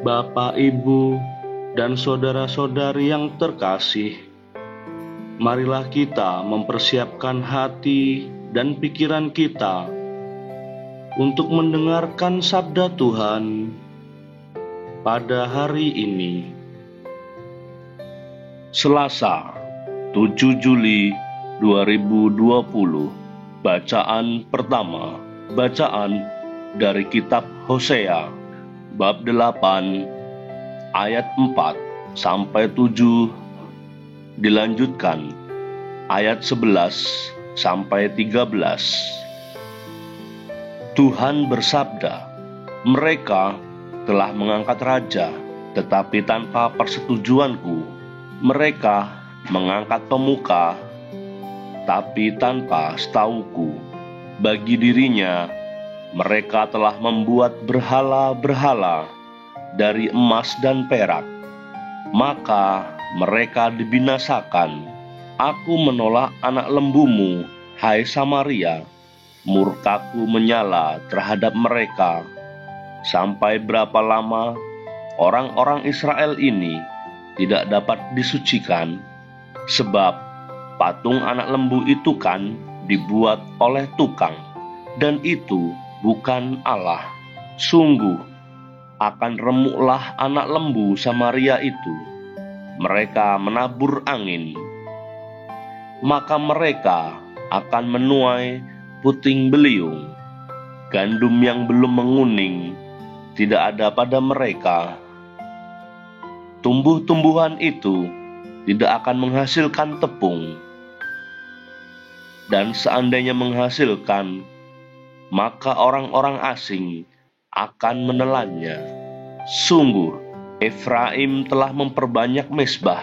Bapak, Ibu, dan saudara-saudari yang terkasih, marilah kita mempersiapkan hati dan pikiran kita untuk mendengarkan sabda Tuhan pada hari ini. Selasa, 7 Juli 2020. Bacaan pertama. Bacaan dari kitab Hosea bab 8 ayat 4 sampai 7, dilanjutkan ayat 11 sampai 13. Tuhan bersabda, "Mereka telah mengangkat raja, tetapi tanpa persetujuanku. Mereka mengangkat pemuka, tapi tanpa setauku. Bagi dirinya, mereka telah membuat berhala-berhala dari emas dan perak. Maka mereka dibinasakan. Aku menolak anak lembumu, hai Samaria. Murkaku menyala terhadap mereka. Sampai berapa lama orang-orang Israel ini tidak dapat disucikan? Sebab patung anak lembu itu kan dibuat oleh tukang, dan itu bukan Allah. Sungguh akan remuklah anak lembu Samaria itu. Mereka menabur angin, maka mereka akan menuai puting beliung. Gandum yang belum menguning tidak ada pada mereka. Tumbuh-tumbuhan itu tidak akan menghasilkan tepung, dan seandainya menghasilkan, maka orang-orang asing akan menelannya. Sungguh, Efraim telah memperbanyak mezbah,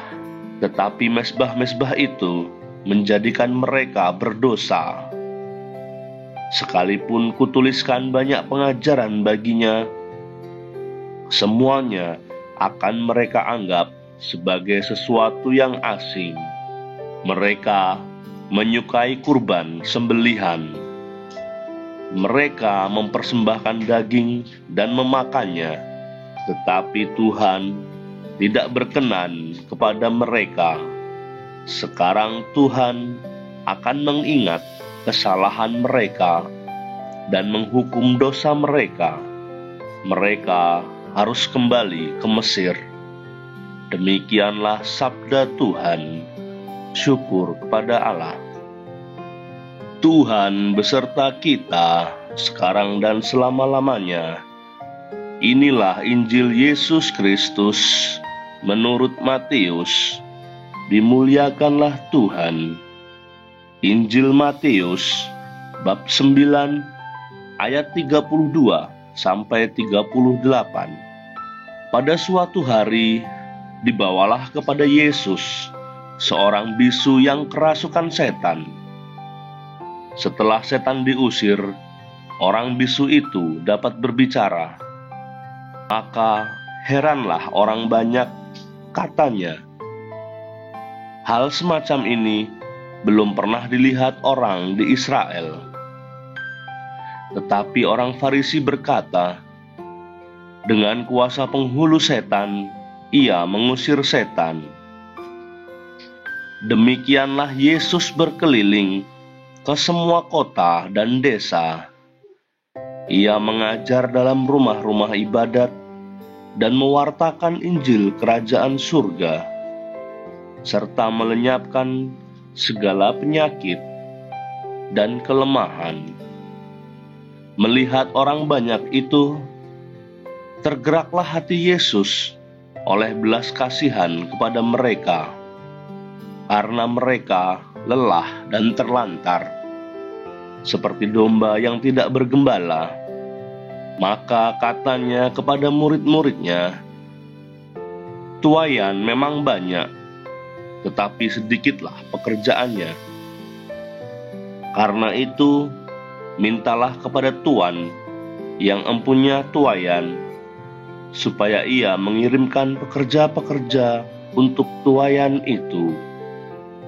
tetapi mezbah-mezbah itu menjadikan mereka berdosa. Sekalipun kutuliskan banyak pengajaran baginya, semuanya akan mereka anggap sebagai sesuatu yang asing. Mereka menyukai kurban sembelihan. Mereka mempersembahkan daging dan memakannya, tetapi Tuhan tidak berkenan kepada mereka. Sekarang Tuhan akan mengingat kesalahan mereka dan menghukum dosa mereka. Mereka harus kembali ke Mesir. Demikianlah sabda Tuhan. Syukur kepada Allah. Tuhan beserta kita sekarang dan selama-lamanya. Inilah Injil Yesus Kristus menurut Matius. Dimuliakanlah Tuhan. Injil Matius bab 9 ayat 32 sampai 38. Pada suatu hari dibawalah kepada Yesus seorang bisu yang kerasukan setan. Setelah setan diusir, orang bisu itu dapat berbicara. Maka heranlah orang banyak, katanya, "Hal semacam ini belum pernah dilihat orang di Israel." Tetapi orang Farisi berkata, "Dengan kuasa penghulu setan, ia mengusir setan." Demikianlah Yesus berkeliling ke semua kota dan desa. Ia mengajar dalam rumah-rumah ibadat dan mewartakan Injil kerajaan surga, serta melenyapkan segala penyakit dan kelemahan. Melihat orang banyak itu, tergeraklah hati Yesus oleh belas kasihan kepada mereka, karena mereka lelah dan terlantar, seperti domba yang tidak bergembala. Maka katanya kepada murid-muridnya, "Tuaian memang banyak, tetapi sedikitlah pekerjaannya. Karena itu, mintalah kepada Tuan yang empunya tuaian, supaya ia mengirimkan pekerja-pekerja untuk tuaian itu."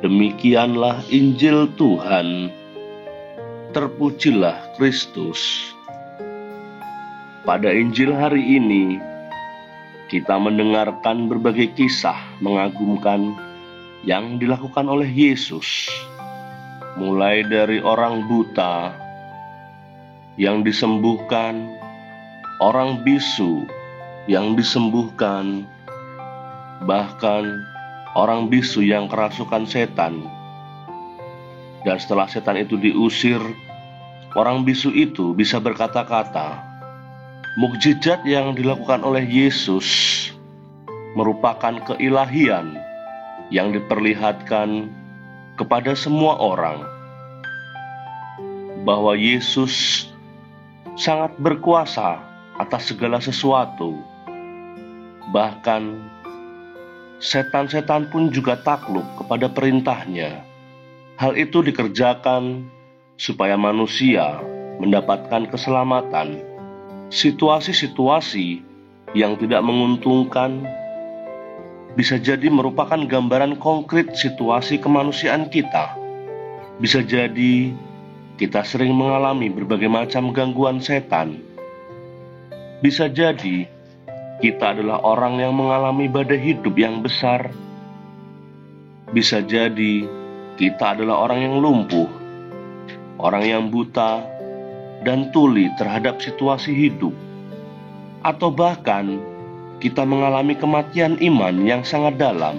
Demikianlah Injil Tuhan. Terpujilah Kristus. Pada Injil hari ini, kita mendengarkan berbagai kisah mengagumkan yang dilakukan oleh Yesus, mulai dari orang buta yang disembuhkan, orang bisu yang disembuhkan, bahkan orang bisu yang kerasukan setan. Dan setelah setan itu diusir, orang bisu itu bisa berkata-kata. Mukjizat yang dilakukan oleh Yesus merupakan keilahian yang diperlihatkan kepada semua orang, bahwa Yesus sangat berkuasa atas segala sesuatu. Bahkan setan-setan pun juga takluk kepada perintahnya. Hal itu dikerjakan supaya manusia mendapatkan keselamatan. Situasi-situasi yang tidak menguntungkan bisa jadi merupakan gambaran konkret situasi kemanusiaan kita. Bisa jadi kita sering mengalami berbagai macam gangguan setan. Bisa jadi kita adalah orang yang mengalami badai hidup yang besar. Bisa jadi kita adalah orang yang lumpuh, orang yang buta dan tuli terhadap situasi hidup, atau bahkan kita mengalami kematian iman yang sangat dalam.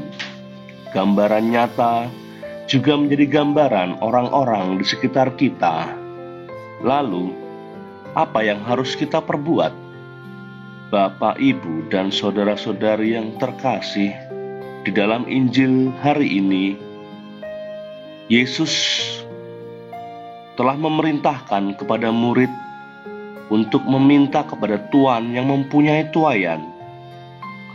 Gambaran nyata juga menjadi gambaran orang-orang di sekitar kita. Lalu, apa yang harus kita perbuat? Bapak, Ibu, dan saudara-saudari yang terkasih, di dalam Injil hari ini, Yesus telah memerintahkan kepada murid untuk meminta kepada Tuhan yang mempunyai tuaian,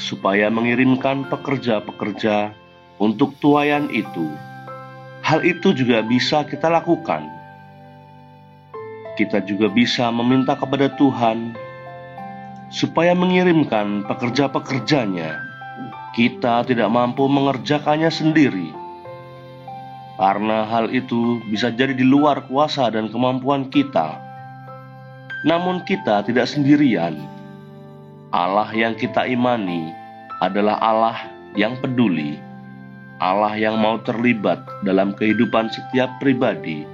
supaya mengirimkan pekerja-pekerja untuk tuaian itu. Hal itu juga bisa kita lakukan. Kita juga bisa meminta kepada Tuhan supaya mengirimkan pekerja-pekerjanya. Kita tidak mampu mengerjakannya sendiri, karena hal itu bisa jadi di luar kuasa dan kemampuan kita. Namun kita tidak sendirian. Allah yang kita imani adalah Allah yang peduli, Allah yang mau terlibat dalam kehidupan setiap pribadi.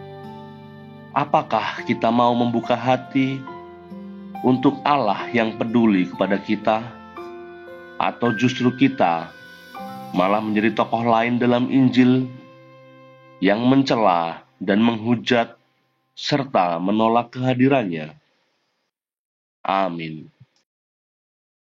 Apakah kita mau membuka hati untuk Allah yang peduli kepada kita? Atau justru kita malah menjadi tokoh lain dalam Injil yang mencela dan menghujat serta menolak kehadirannya? Amin.